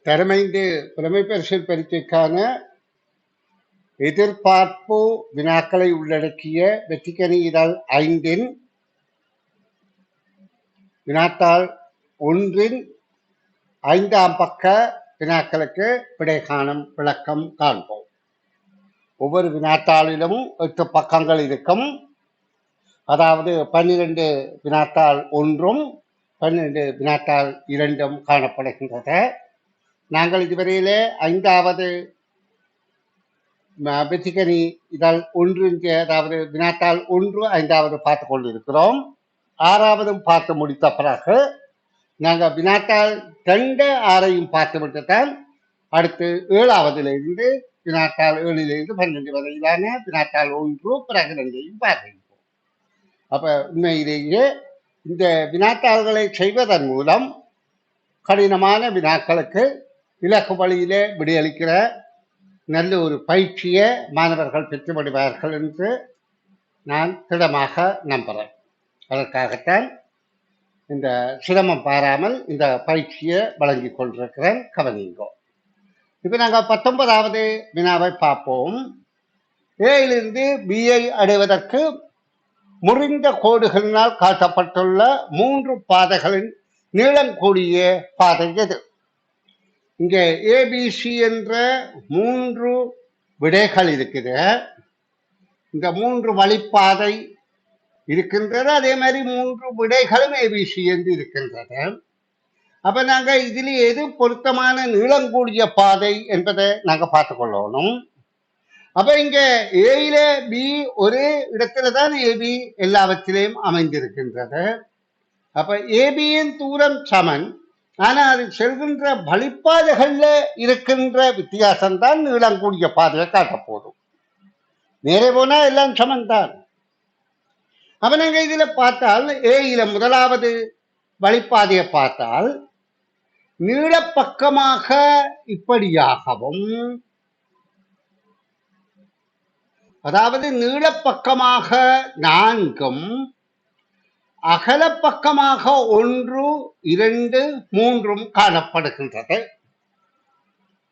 தரமைந்து புலமை பரிசில் பரீட்சைக்கான எதிர்பார்ப்பு வினாக்களை உள்ளடக்கிய வெற்றிக்கணி இதழ் 5 வினாத்தாள் 1 5ஆம் பக்க வினாக்களுக்கு விடை காணும் விளக்கம் காண்போம். ஒவ்வொரு வினாத்தாளிலும் 8 பக்கங்கள் இருக்கும். அதாவது 12 வினாத்தாள் 1ம் 12 வினாத்தாள் 2ம் காணப்படுகின்றன. நாங்கள் இதுவரையிலே 5வது வெற்றிக்கணி இதழ் 1 அதாவது வினாத்தாள் 1 5வது பார்த்து கொண்டிருக்கிறோம். 6வதும் பார்த்து முடித்த பிறகு நாங்கள் வினாத்தாள் 2 6ஐயும் பார்த்துவிட்டு தான் அடுத்து 7வதிலிருந்து வினாத்தாள் 7லிருந்து 12 வரையிலான வினாத்தாள் 1 பிறகு 2ஐயும் பார்க்கின்றோம். அப்ப உண்மையிலேயே இந்த வினாத்தாள்களை செய்வதன் மூலம் கடினமான வினாக்களுக்கு இலக்கு வழியிலே விடையளிக்கிற நல்ல ஒரு பயிற்சியை மாணவர்கள் பெற்றுவிடுவார்கள் என்று நான் திடமாக நம்புகிறேன். அதற்காகத்தான் இந்த சிரமம் பாராமல் இந்த பயிற்சியை வழங்கி கொண்டிருக்கிறேன். கவனிங்கோ. இப்போ நாங்கள் 19வது வினாவை பார்ப்போம். ஏயிலிருந்து பிஐ அடைவதற்கு முறிந்த கோடுகளினால் காட்டப்பட்டுள்ள 3 பாதைகளின் நீளம் கூடிய பாதை எது? இங்கே ஏபிசி என்ற 3 விடைகள் இருக்குது. இந்த 3 வழிப்பாதை இருக்கின்றது. அதே மாதிரி 3 விடைகளும் ஏபிசி என்று இருக்கின்றன. அப்ப நாங்க இதில் எது பொருத்தமான நீளம் கூடிய பாதை என்பதை நாங்க பார்த்துக்கொள்ளணும். அப்ப இங்க ஏயில பி ஒரு இடத்துல தான் ஏபி எல்லாவற்றிலையும் அமைந்திருக்கின்றது. அப்ப ஏபியின் தூரம் சமன். ஆனா அது செல்கின்ற வழிப்பாதைகள்ல இருக்கின்ற வித்தியாசம்தான் நீளம் கூடிய பாதையை காட்ட போதும். நேரே போனா எல்லாம் சமன் தான். அப்ப நாங்க இதுல பார்த்தால் ஏயில முதலாவது வழிப்பாதையை பார்த்தால் நீளப்பக்கமாக இப்படியாகவும், அதாவது நீளப்பக்கமாக 4ம் அகலப்பக்கமாக 1 2 3ம் காணப்படுகின்றது.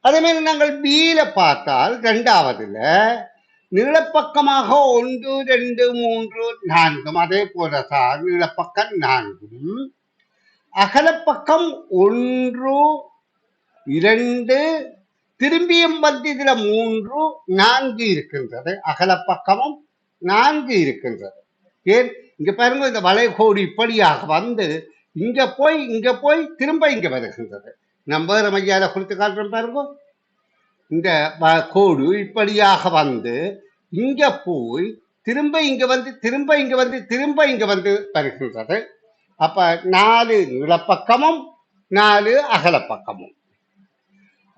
அதே மாதிரி நாங்கள் பியில பார்த்தால் 2வதுல நீளப்பக்கமாக 1 2 3 4ம் அதே போலதான் நீளப்பக்கம் 4ம் அகலப்பக்கம் 1 2 திரும்பியும் வந்து இதுல 3 4 இருக்கின்றது. அகலப்பக்கமும் 4 இருக்கின்றது. ஏன் இங்க பாருங்க, இந்த வளைகோடு இப்படியாக வந்து இங்க போய் திரும்ப இங்க வருகின்றது. நம்ம மையால குறித்து காட்டுறோம் பாருங்க. இந்த கோடு இப்படியாக வந்து இங்க போய் திரும்ப இங்க வந்து திரும்ப இங்க வந்து திரும்ப இங்க வந்து வருகின்றது. அப்ப 4 நீளப்பக்கமும் 4 அகலப்பக்கமும்.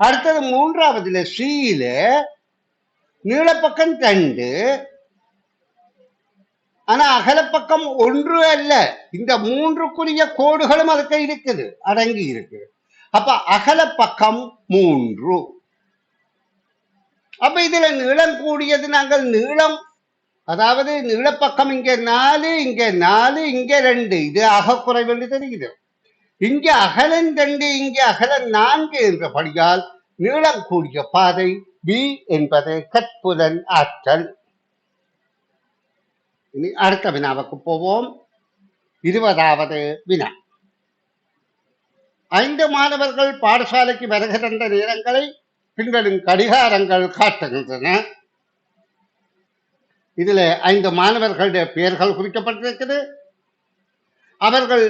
அடுத்தது 3வதுல சியில நீளப்பக்கம் 2 ஆனா அகலப்பக்கம் 1 அல்ல. இந்த 3க்குரிய கோடுகளும் அதுக்கு இருக்குது, அடங்கி இருக்கு. அப்ப அகலப்பக்கம் 3. அப்ப இதுல நீளம் கூடியது நாங்கள் நீளம், அதாவது நீளப்பக்கம் இங்க 4 இங்க 4 இங்க 2 இது அகக்குறைவு என்று தெரிகிறது. இங்க அகலம் 2 இங்க அகலம் 4 என்றபடியால் நீளம் கூடிய பாதை பி என்பது கட்புலன் ஆற்றல். இனி அடுத்த வினாவுக்கு போவோம். 20வது வினா. 5 மாணவர்கள் பாடசாலைக்கு வருகின்ற நேரங்களை பின்வரும் கடிகாரங்கள் காட்டுகின்றன. இதுல 5 மாணவர்களுடைய பெயர்கள் குறிக்கப்பட்டிருக்குது. அவர்கள்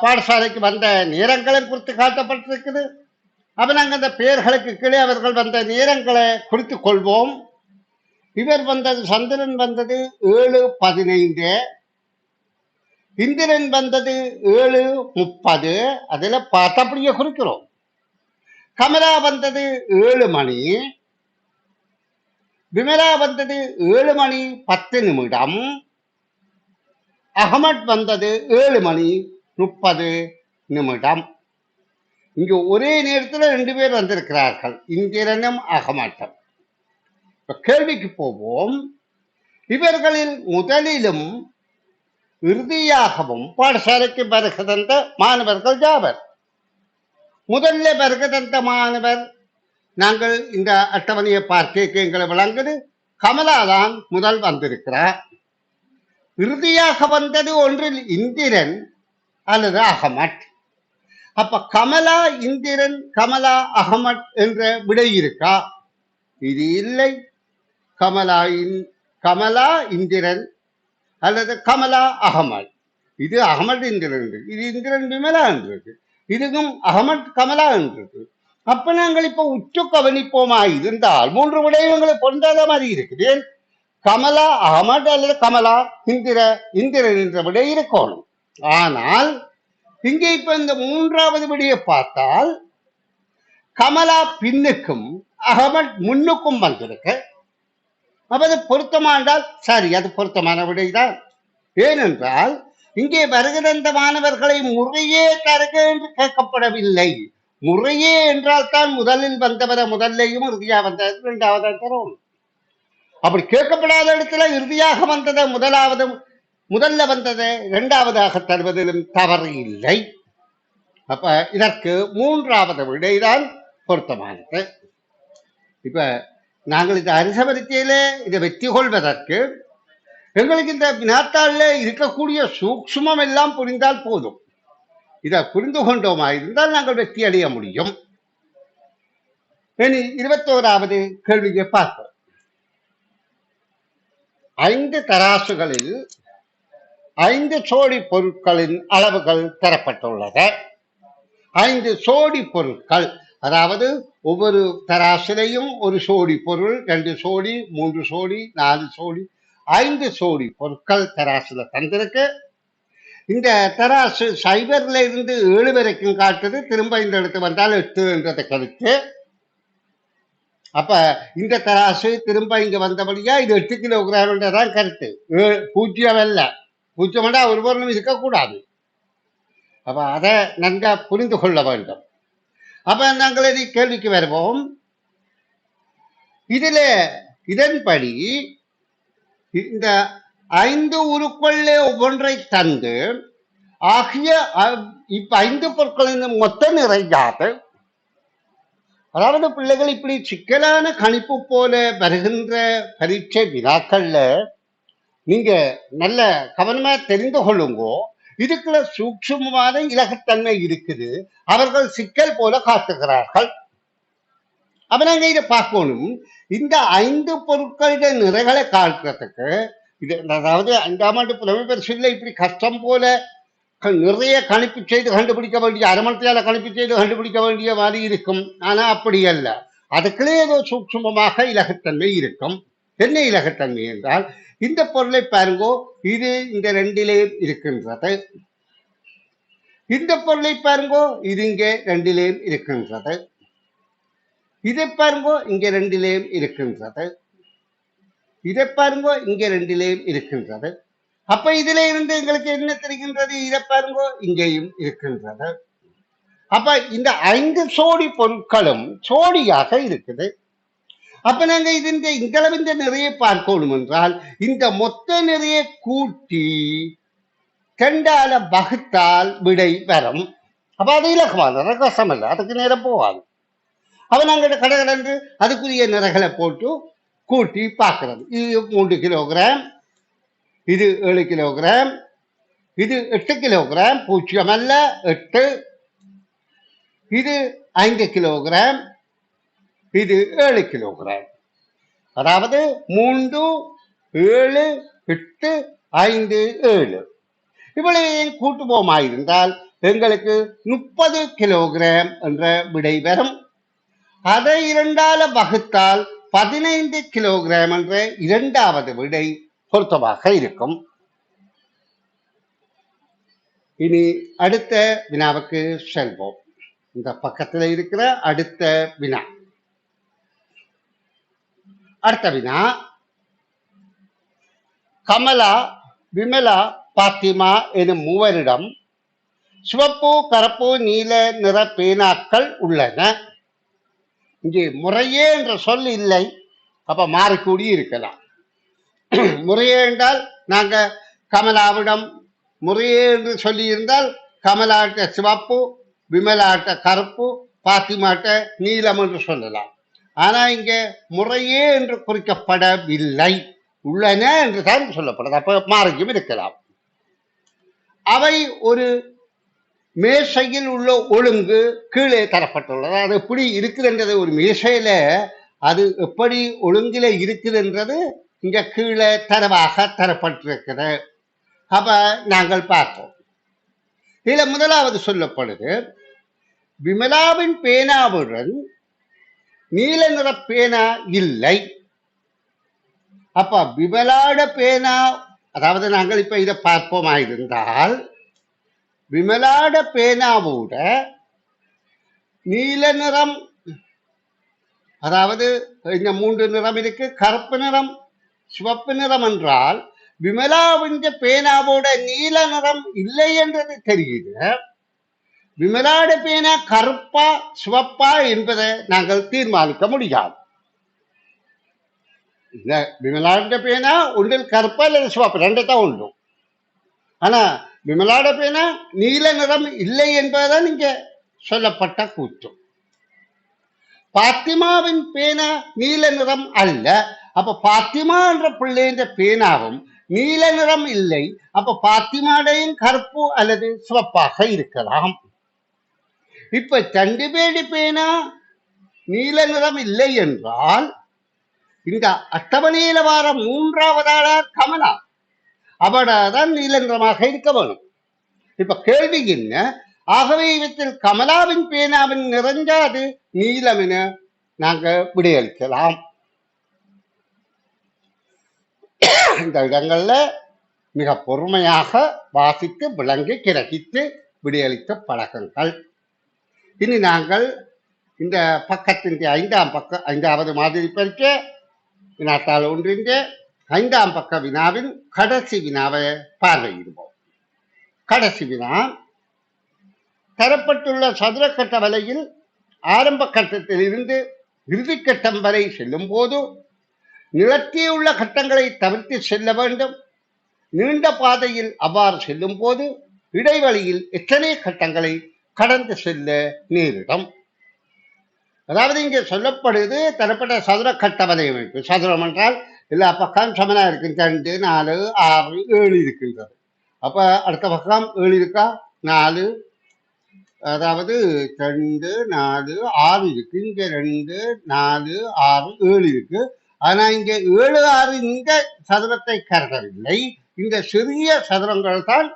பாடசாலைக்கு வந்த நேரங்களும் குறித்து காட்டப்பட்டிருக்குது. அப்ப நாங்கள் அந்த பெயர்களுக்கு கீழே அவர்கள் வந்த நேரங்களை குறித்துக் கொள்வோம். இவர் வந்தது, சந்திரன் வந்தது 7:15, இந்திரன் வந்தது 7:30. அதுல பார்த்தபடியே குறிக்கிறோம். கமலா வந்தது 7 மணி, விமலா வந்தது 7 மணி 10 நிமிடம், அகமட் வந்தது 7 மணி 30 நிமிடம். இங்கு ஒரே நேரத்தில் 2 பேர் வந்திருக்கிறார்கள், இந்திரனும் அகமட்டும். கேள்விக்கு போவோம். இவர்களில் முதலிலும் இறுதியாகவும் பாடசாலைக்கு வருகின்ற மாணவர்கள் யாவர்? முதல்ல வருகதந்த மாணவர், நாங்கள் இந்த அட்டவணையை பார்க்க எங்களை விளங்குது கமலாதான் முதல் வந்திருக்கிறார். இறுதியாக வந்தது ஒன்றில் இந்திரன் அல்லது அகமட். அப்ப கமலா இந்திரன், கமலா அகமட் என்ற விடை இருக்கா? இது இல்லை. கமலா இந்திரன் அல்லது கமலா அகமட். இது அகமட் இந்திரன், இது இந்திரன் விமலா என்றது, இதுவும் அகமட் கமலா என்றது. அப்ப நாங்கள் இப்ப உற்று கவனிப்போமா இருந்தால் 3 விடயங்களை பொருந்தாத மாதிரி இருக்குது. கமலா அகமட் அல்லது கமலா இந்திரன் என்ற விடை இருக்கணும். ஆனால் இங்கே இப்ப இந்த 3வது விடையை பார்த்தால் கமலா பின்னுக்கும் அகமட் முன்னுக்கும் வந்திருக்கு. அப்ப அது பொருத்தமானால் சரி, அது பொருத்தமான விடைதான். ஏனென்றால் இங்கே வருகிற மாணவர்களை முறையே தருக என்று கேட்கப்படவில்லை. முறையே என்றால் தான் முதலில் வந்தவரை முதல்லையும் இறுதியாக வந்தது 2வது தரும். அப்படி கேட்கப்படாத இடத்துல இறுதியாக வந்ததை முதல்ல வந்ததை 2வதாக தருவதிலும் தவறு இல்லை. அப்ப இதற்கு 3வது விடைதான் பொருத்தமானது. இப்ப நாங்கள் இந்த அரிசவரிக்கையில இதை வெற்றி கொள்வதற்கு எங்களுக்கு இந்த வினாத்தாள்ல இருக்கக்கூடிய சூக்ஷ்மம் எல்லாம் புரிந்தால் போதும். இதை புரிந்து கொண்டோமா இருந்தால் நாங்கள் வெற்றி அடைய முடியும். இனி 21வது கேள்வியை பார்ப்போம். 5 தராசுகளில் 5 சோடி பொருட்களின் அளவுகள் தரப்பட்டுள்ளது. 5 சோடி பொருட்கள், அதாவது ஒவ்வொரு தராசிலையும் ஒரு சோடி பொருள், 2 சோடி, 3 சோடி, 4 சோடி, 5 சோடி பொருட்கள் தராசுல தந்திருக்கு. இந்த தராசு 0ல இருந்து 7 வரைக்கும் காட்டுது. திரும்ப இந்த இடத்து வந்தால் 8 என்றதை கழித்து, அப்ப இந்த தராசு திரும்ப இங்க வந்தபடியா இது 8 கிலோகிராம் தான் கருத்து. 0 அல்ல. 0 ஒரு பொருளும் இருக்கக்கூடாது. அப்ப அதை நன்கா புரிந்து கொள்ள வேண்டும். அப்ப நாங்கள் கேள்விக்கு வருவோம். இதன்படி இந்த 5 உருக்களிலே ஒவ்வொன்றை தந்து ஆகிய இப்ப 5 பொருட்களின் மொத்த நிறையாது. அதாவது பிள்ளைகள் இப்படி சிக்கலான கணிப்பு போல வருகின்ற பரீட்சை வினாக்கள்ல நீங்க நல்ல கவனமா தெரிந்து கொள்ளுங்கோ. இதுக்குள்ள சூட்சுமமான இலகுத்தன்மை இருக்குது. அவர்கள் சிக்கல் போல காட்டுகிறார்கள். அப்ப நாங்க இதை பார்க்கணும். இந்த 5 பொருட்களுடைய நிறைகளை காட்டுறதுக்கு இது, அதாவது 5ஆம் ஆண்டு புலமை பரிசில் இப்படி கஷ்டம் போல நிறைய கணிப்பு செய்து கண்டுபிடிக்க வேண்டிய, அரமணத்தியால கணிப்பு செய்து கண்டுபிடிக்க வேண்டிய மாதிரி இருக்கும். ஆனா அப்படி அல்ல. அதுக்குள்ளே ஏதோ சூட்சுமமாக இலகுத்தன்மை இருக்கும். என்ன இலகுத்தன்மை என்றால், இந்த பொருளை பாருங்கோ, இது இந்த 2லே இருக்கின்றது. இந்த பொருளை பாருங்கோ, இது இங்கே 2லே இருக்கின்றது. இதை பாருங்கோ, இங்க 2லே இருக்கின்றது. இதை பாருங்கோ, இங்க 2லே இருக்கின்றது. அப்ப இதுல இருந்து எங்களுக்கு என்ன தெரிகின்றது? இதை பாருங்கோ, இங்கேயும் இருக்கின்றது. அப்ப இந்த 5 சோடி பொருட்களும் சோடியாக இருக்குது. அப்ப நாங்க இந்த நிறைய பார்க்கணும் என்றால் இந்த மொத்த நிறைய கூட்டி 2ஆல வகுத்தால் விடை வரும். அப்ப அது இலகுவான கஷ்டம் இல்லை, அதுக்கு நேரம் போகாது. அப்ப நாங்க கடற்கடன்று அதுக்குரிய நிறைகளை போட்டு கூட்டி பார்க்கிறது. இது 3 கிலோகிராம், இது 7 கிலோகிராம், இது 8 கிலோகிராம், 0 அல்ல 8, இது 5 கிலோகிராம், இது 7 கிலோகிராம். அதாவது 3, 7, 8, 5, 7 இவ்வளவு கூட்டுவோமாயிருந்தால் எங்களுக்கு 30 கிலோகிராம் என்ற விடை வரும். அதை 2ஆல வகுத்தால் 15 கிலோகிராம் என்ற 2வது விடை பொருத்தமாக இருக்கும். இனி அடுத்த வினாவுக்கு செல்வோம். இந்த பக்கத்தில் இருக்கிற அடுத்த வினா. அடுத்த வினா, கமலா, விமலா, பாத்திமா எனும் 3 சிவப்பு, கருப்பு, நீல நிற பேனாக்கள் உள்ளன. இங்கே முறையே என்ற சொல் இல்லை. அப்ப மாறிக்கூடி இருக்கலாம். முறையே என்றால் நாங்க கமலாவிடம் முறையே என்று சொல்லி இருந்தால் கமலாட்ட சிவப்பு, விமலாட்ட கருப்பு, பாத்திமாட்ட நீலம் என்று சொல்லலாம். ஆனா இங்க முறையே என்று குறிக்கப்படவில்லை, உள்ளன என்று தான் சொல்லப்படுது. அப்ப மாறியும் இருக்கலாம். அவை ஒரு மேசையில் உள்ள ஒழுங்கு கீழே தரப்பட்டுள்ளது. அது எப்படி இருக்குதுன்றது ஒரு மேசையில அது எப்படி ஒழுங்கில இருக்குதுன்றது இங்க கீழே தரவாக தரப்பட்டிருக்கிறது. அப்ப நாங்கள் பார்ப்போம். இதுல முதலாவது சொல்லப்படுது, விமலாவின் பேனாவுடன் நீல நிற பேனா இல்லை. அப்ப விமலாட பேனா, அதாவது நாங்கள் இப்ப இதை பார்ப்போமா இருந்தால், விமலாட பேனாவோட நீல நிறம், அதாவது இந்த 3 நிறம் இருக்கு, கருப்பு நிறம், சிவப்பு நிறம் என்றால் விமலாவின் பேனாவோட நீல நிறம் இல்லை என்றது தெரியுது. விமலாட பேனா கருப்பா சிவப்பா என்பதை நாங்கள் தீர்மானிக்க முடியாது. விமலாட பேனா ஒன்றில் கருப்பா அல்லது சிவப்பு ரெண்டு தான் உண்டு. ஆனா விமலாட பேனா நீல நிறம் இல்லை என்பதுதான் இங்க சொல்லப்பட்ட கூற்று. பாத்திமாவின் பேனா நீல நிறம் அல்ல. அப்ப பாத்திமா என்ற பிள்ளைன்ற பேனாவும் நீல நிறம் இல்லை. அப்ப பாத்திமாடையும் கருப்பு அல்லது சிவப்பாக இருக்கலாம். இப்ப சண்டிபேடி பேனா நீல நிறம் இல்லை என்றால் இந்த அட்டவணையில வார 3வது ஆளா கமலா, அவடாதான் நீல நிறமாக இருக்க வேணும். இப்ப கேள்வி என்ன? ஆகவே இவற்றில் கமலாவின் பேனாவின் நிறைஞ்சாது நீலம் என நாங்க விடையளிக்கலாம். இந்த இடங்கள்ல மிக பொறுமையாக வாசித்து விளங்கி கிரகித்து விடையளிக்க பழகுங்கள். இனி நாங்கள் இந்த பக்கத்தின் 5வது மாதிரி பரீட்சை வினாத்தாள் ஒன்றின் 5ஆம் பக்க வினாவின் கடைசி வினாவை பார்வையிடுவோம். கடைசி வினா, தரப்பட்டுள்ள சதுரக்கட்ட வலையில் ஆரம்ப கட்டத்தில் இருந்து இறுதி கட்டம் வரை செல்லும் போது நிலத்தியுள்ள கட்டங்களை தவிர்த்து செல்ல வேண்டும். நீண்ட பாதையில் அவ்வாறு செல்லும் போது இடைவெளியில் எத்தனை கட்டங்களை கடந்து செல்ல நேரிடும். அதாவது இங்கே சொல்லப்படுது தரப்பட்ட சதுர கட்ட வலை அமைப்பு. சதுரம் என்றால் எல்லா பக்கம் சமனா இருக்கு. 2, 4, 6, 7 இருக்கின்றது. அப்ப அடுத்த பக்கம் 7 இருக்கா? 4, அதாவது 2, 4, 6 இருக்கு. இங்க 2, 4, 6, 7 இருக்கு. ஆனா இங்க 7, 6 இந்த சதுரத்தை கருதவில்லை. இந்த சிறிய சதுரங்கள் தான்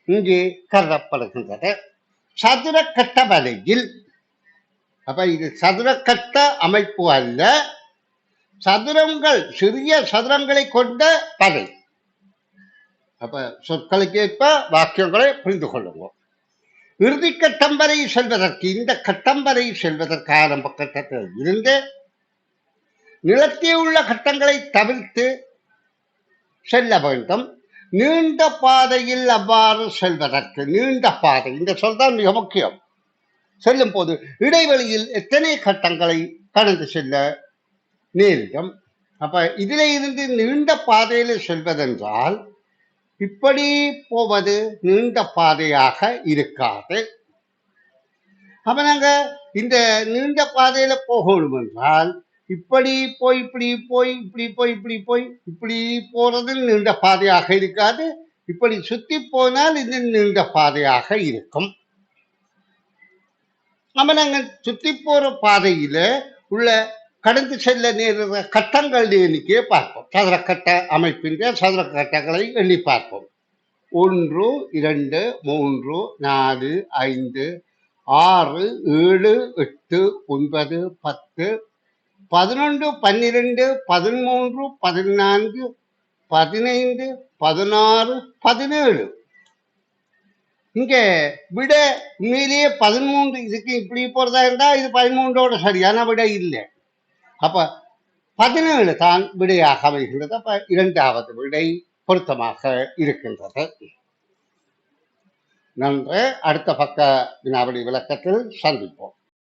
இங்கே கருதப்படுகின்றது சதுர கட்ட வலையில். அப்ப இது சதுரக்கட்ட அமைப்பு அல்ல, சதுரங்கள், சிறிய சதுரங்களை கொண்ட வலை. அப்ப சொற்களுக்கு ஏற்ப வாக்கியங்களை புரிந்து கொள்ளுவோம். இறுதி கட்டம் வரை செல்வதற்கு, இந்த கட்டம் வரை செல்வதற்கு ஆரம்ப கட்டத்தில் இருந்து நிலத்தில் உள்ள கட்டங்களை தவிர்த்து செல்ல வேண்டும். நீண்ட பாதையில் அவ்வாறு செல்வதற்கு, நீண்ட பாதை இந்த சொல்தான் மிக முக்கியம். செல்லும் போது இடைவெளியில் எத்தனை கட்டங்களை கடந்து செல்ல நேரிடும். அப்ப இதுல இருந்து நீண்ட பாதையில செல்வதென்றால் இப்படி போவது நீண்ட பாதையாக இருக்காது. அப்ப நாங்க இந்த நீண்ட பாதையில போகணும் என்றால் இப்படி போய் இப்படி போய் இப்படி போய் இப்படி போய் இப்படி போறது நீண்ட பாதையாக இருக்காது. இப்படி சுத்தி போனால் இது நீண்ட பாதையாக இருக்கும். நம்ம நாங்க சுத்தி போற பாதையில உள்ள கடந்து செல்ல நேர கட்டங்கள் எண்ணிக்கையை பார்ப்போம். சதுரக்கட்ட அமைப்பின் சதுர கட்டங்களை எண்ணி பார்ப்போம். 1, 2, 3, 4, 5, 6, 7, 8, 9, 10, 11, 12, 13, 14, 15, 16, 17. இங்க விட உண்மையிலேயே 13 இதுக்கு இப்படி போறதா இருந்தா இது 13ஓட சரியான விடை இல்லை. அப்ப 17 தான் விடையாக அமைகின்றது. அப்ப 2வது விடை பொருத்தமாக இருக்கின்றது. நன்று. அடுத்த பக்க வினாவளி விளக்கத்தில் சந்திப்போம்.